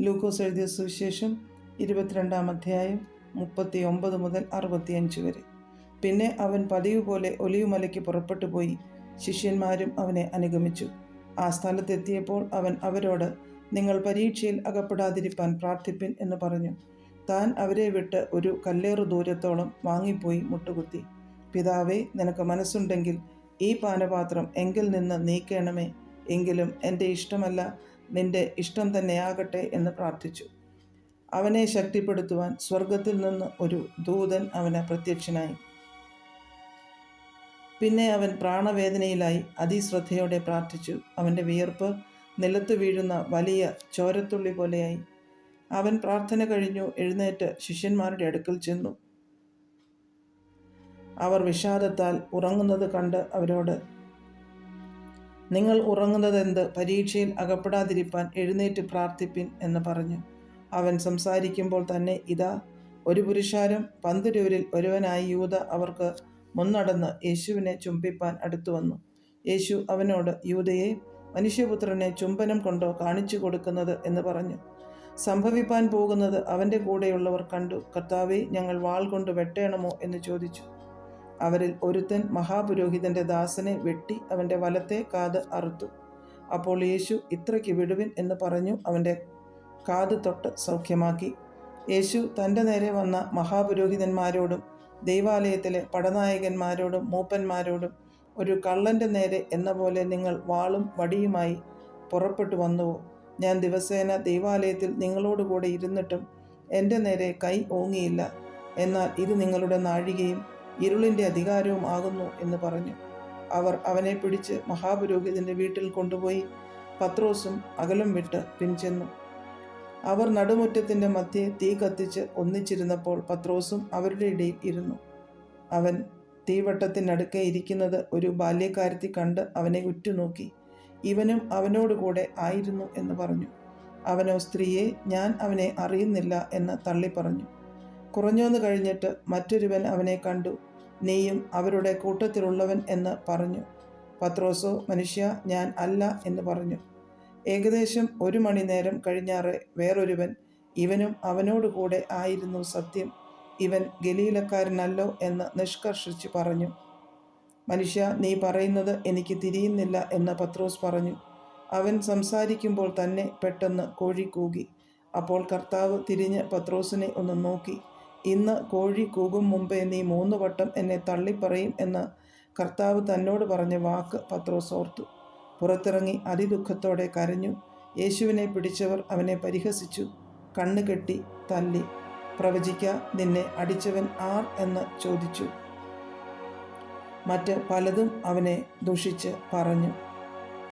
ലൂക്കോസ് എഴുതിയ സുവിശേഷം 22-ാം അധ്യായം 39 മുതൽ 65 വരെ. പിന്നെ അവൻ പതിവ് പോലെ ഒലിവുമലയ്ക്ക് പുറപ്പെട്ടു പോയി. ശിഷ്യന്മാരും അവനെ അനുഗമിച്ചു. ആ സ്ഥലത്തെത്തിയപ്പോൾ അവൻ അവരോട്, നിങ്ങൾ പരീക്ഷയിൽ അകപ്പെടാതിരിപ്പാൻ പ്രാർത്ഥിപ്പിൻ എന്ന് പറഞ്ഞു. താൻ അവരെ വിട്ട് ഒരു കല്ലേറു ദൂരത്തോളം വാങ്ങിപ്പോയി മുട്ടുകുത്തി, പിതാവേ, നിനക്ക് മനസ്സുണ്ടെങ്കിൽ ഈ പാനപാത്രം എങ്കിൽ നിന്ന് നീക്കണമേ, എങ്കിലും എൻ്റെ ഇഷ്ടമല്ല നിന്റെ ഇഷ്ടം തന്നെയാകട്ടെ എന്ന് പ്രാർത്ഥിച്ചു. അവനെ ശക്തിപ്പെടുത്തുവാൻ സ്വർഗത്തിൽ നിന്ന് ഒരു ദൂതൻ അവന് പ്രത്യക്ഷനായി. പിന്നെ അവൻ പ്രാണവേദനയിലായി അതിശ്രദ്ധയോടെ പ്രാർത്ഥിച്ചു. അവൻ്റെ വിയർപ്പ് നിലത്ത് വീഴുന്ന വലിയ ചോരത്തുള്ളി പോലെയായി. അവൻ പ്രാർത്ഥന കഴിഞ്ഞു എഴുന്നേറ്റ് ശിഷ്യന്മാരുടെ അടുക്കൽ ചെന്നു. അവർ വിഷാദത്താൽ ഉറങ്ങുന്നത് കണ്ട് അവരോട്, നിങ്ങൾ ഉറങ്ങുന്നതെന്ത്? പരീക്ഷയിൽ അകപ്പെടാതിരിപ്പാൻ എഴുന്നേറ്റ് പ്രാർത്ഥിപ്പിൻ എന്ന് പറഞ്ഞു. അവൻ സംസാരിക്കുമ്പോൾ തന്നെ ഇതാ, ഒരു പുരുഷാരം 12 ഒരുവനായി യൂദ അവർക്ക് മുന്നടന്ന് യേശുവിനെ ചുംബിപ്പാൻ അടുത്തു വന്നു. യേശു അവനോട്, യൂദയെ, മനുഷ്യപുത്രനെ ചുംബനം കൊണ്ടോ കാണിച്ചു കൊടുക്കുന്നത് എന്ന് പറഞ്ഞു. സംഭവിപ്പാൻ പോകുന്നത് അവൻ്റെ കൂടെയുള്ളവർ കണ്ടു. കർത്താവേ, ഞങ്ങൾ വാൾ കൊണ്ട് വെട്ടേണമോ എന്ന് ചോദിച്ചു. അവരിൽ ഒരുത്തൻ മഹാപുരോഹിതൻ്റെ ദാസനെ വെട്ടി അവൻ്റെ വലത്തെ കാത് അറുത്തു. അപ്പോൾ യേശു, ഇത്രയ്ക്ക് വിടുവിൻ എന്ന് പറഞ്ഞു അവൻ്റെ കാത് തൊട്ട് സൗഖ്യമാക്കി. യേശു തൻ്റെ നേരെ വന്ന മഹാപുരോഹിതന്മാരോടും ദൈവാലയത്തിലെ പടനായകന്മാരോടും മൂപ്പന്മാരോടും, ഒരു കള്ളൻ്റെ നേരെ എന്ന പോലെ നിങ്ങൾ വാളും വടിയുമായി പുറപ്പെട്ടു വന്നുവോ? ഞാൻ ദിവസേന ദൈവാലയത്തിൽ നിങ്ങളോടുകൂടെ ഇരുന്നിട്ടും എൻ്റെ നേരെ കൈ ഓങ്ങിയില്ല. എന്നാൽ ഇത് നിങ്ങളുടെ നാഴികയും ഇരുളിൻ്റെ അധികാരവും ആകുന്നു എന്ന് പറഞ്ഞു. അവർ അവനെ പിടിച്ച് മഹാപുരോഹിതൻ്റെ വീട്ടിൽ കൊണ്ടുപോയി പത്രോസും അകലം വിട്ട് പിൻചെന്നു. അവർ നടുമുറ്റത്തിൻ്റെ മധ്യേ തീ കത്തിച്ച് ഒന്നിച്ചിരുന്നപ്പോൾ പത്രോസും അവരുടെ ഇടയിൽ ഇരുന്നു. അവൻ തീവട്ടത്തിനടുക്കെ ഇരിക്കുന്നത് ഒരു ബാല്യക്കാരത്തി കണ്ട് അവനെ ഉറ്റുനോക്കി. ഇവനും അവനോടുകൂടെ ആയിരുന്നു എന്ന് പറഞ്ഞു. അവനോ, സ്ത്രീയെ, ഞാൻ അവനെ അറിയുന്നില്ല എന്ന് തള്ളിപ്പറഞ്ഞു. കുറഞ്ഞോന്ന് കഴിഞ്ഞിട്ട് മറ്റൊരുവൻ അവനെ കണ്ടു. നീയും അവരുടെ കൂട്ടത്തിലുള്ളവൻ എന്ന് പറഞ്ഞു. പത്രോസോ, മനുഷ്യ, ഞാൻ അല്ല എന്ന് പറഞ്ഞു. ഏകദേശം 1 മണിനേരം കഴിഞ്ഞാറെ വേറൊരുവൻ, ഇവനും അവനോടുകൂടെ ആയിരുന്നു, സത്യം, ഇവൻ ഗലീലക്കാരനല്ലോ എന്ന് നിഷ്കർഷിച്ച് പറഞ്ഞു. മനുഷ്യ, നീ പറയുന്നത് എനിക്ക് തിരിയുന്നില്ല എന്ന് പത്രോസ് പറഞ്ഞു. അവൻ സംസാരിക്കുമ്പോൾ തന്നെ പെട്ടെന്ന് കോഴി കൂകി. അപ്പോൾ കർത്താവ് തിരിഞ്ഞ് പത്രോസിനെ ഒന്ന് നോക്കി. ഇന്ന് കോഴി കൂകും മുമ്പേ നീ 3 വട്ടം എന്നെ തള്ളിപ്പറയും എന്ന് കർത്താവ് തന്നോട് പറഞ്ഞ വാക്ക് പത്രോസ് ഓർത്തു. പുറത്തിറങ്ങി അതിദുഃഖത്തോടെ കരഞ്ഞു. യേശുവിനെ പിടിച്ചവർ അവനെ പരിഹസിച്ചു, കണ്ണുകെട്ടി തല്ലി. പ്രവചിക്ക, നിന്നെ അടിച്ചവൻ ആർ എന്ന് ചോദിച്ചു. മറ്റ് പലതും അവനെ ദുഷിച്ച് പറഞ്ഞു.